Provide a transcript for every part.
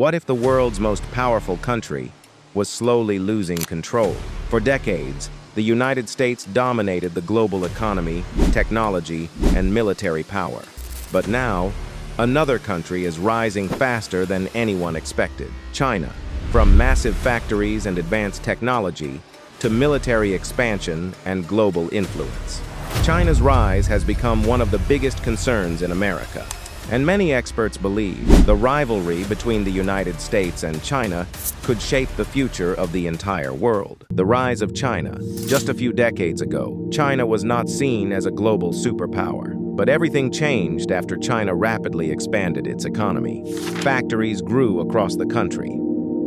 What if the world's most powerful country was slowly losing control? For decades, the United States dominated the global economy, technology, and military power. But now, another country is rising faster than anyone expected: China. From massive factories and advanced technology to military expansion and global influence, China's rise has become one of the biggest concerns in America. And many experts believe the rivalry between the United States and China could shape the future of the entire world. The rise of China. Just a few decades ago, China was not seen as a global superpower. But everything changed after China rapidly expanded its economy. Factories grew across the country.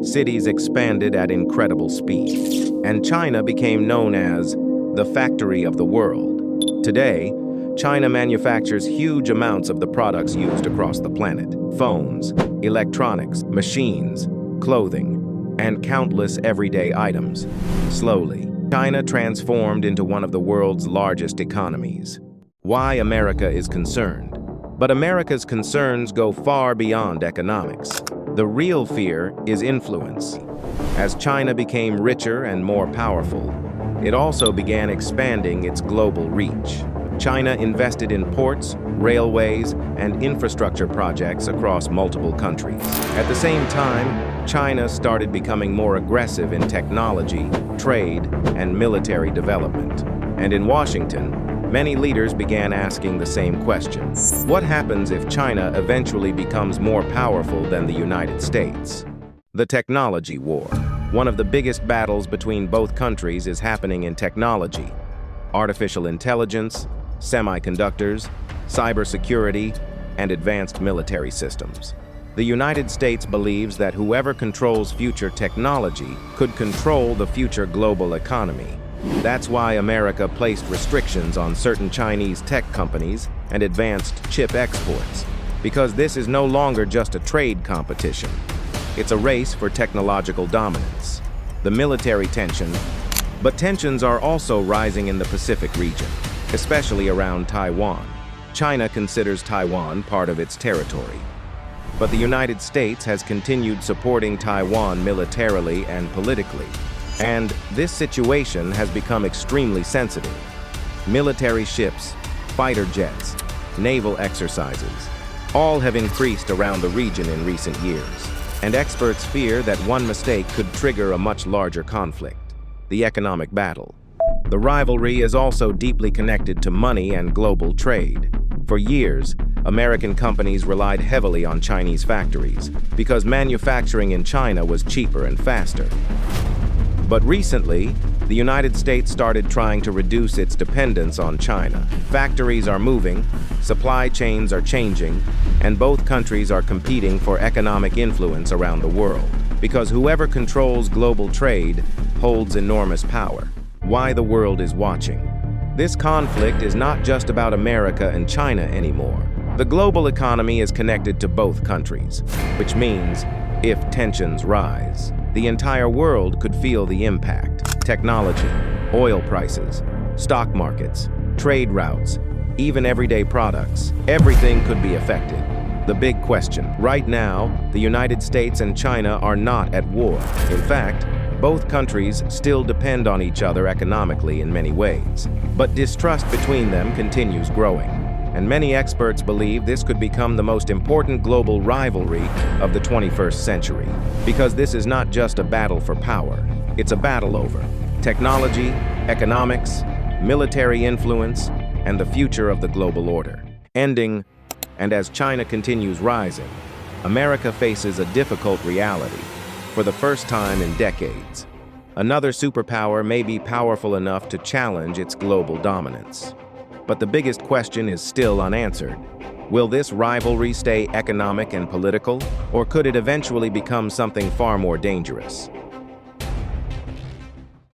Cities expanded at incredible speed. And China became known as the factory of the world. Today, China manufactures huge amounts of the products used across the planet: phones, electronics, machines, clothing, and countless everyday items. Slowly, China transformed into one of the world's largest economies. Why America is concerned? But America's concerns go far beyond economics. The real fear is influence. As China became richer and more powerful, it also began expanding its global reach. China invested in ports, railways, and infrastructure projects across multiple countries. At the same time, China started becoming more aggressive in technology, trade, and military development. And in Washington, many leaders began asking the same question: what happens if China eventually becomes more powerful than the United States? The technology war. One of the biggest battles between both countries is happening in technology: artificial intelligence, semiconductors, cybersecurity, and advanced military systems. The United States believes that whoever controls future technology could control the future global economy. That's why America placed restrictions on certain Chinese tech companies and advanced chip exports, because this is no longer just a trade competition. It's a race for technological dominance. The military tension. But tensions are also rising in the Pacific region, especially around Taiwan. China considers Taiwan part of its territory. But the United States has continued supporting Taiwan militarily and politically. And this situation has become extremely sensitive. Military ships, fighter jets, naval exercises, all have increased around the region in recent years. And experts fear that one mistake could trigger a much larger conflict: the economic battle. The rivalry is also deeply connected to money and global trade. For years, American companies relied heavily on Chinese factories because manufacturing in China was cheaper and faster. But recently, the United States started trying to reduce its dependence on China. Factories are moving, supply chains are changing, and both countries are competing for economic influence around the world, because whoever controls global trade holds enormous power. Why the world is watching. This conflict is not just about America and China anymore. The global economy is connected to both countries, which means if tensions rise, the entire world could feel the impact. Technology, oil prices, stock markets, trade routes, even everyday products, everything could be affected. The big question. Right now, the United States and China are not at war. In fact, both countries still depend on each other economically in many ways. But distrust between them continues growing. And many experts believe this could become the most important global rivalry of the 21st century. Because this is not just a battle for power. It's a battle over technology, economics, military influence, and the future of the global order. And as China continues rising, America faces a difficult reality. For the first time in decades, another superpower may be powerful enough to challenge its global dominance. But the biggest question is still unanswered. Will this rivalry stay economic and political, or could it eventually become something far more dangerous?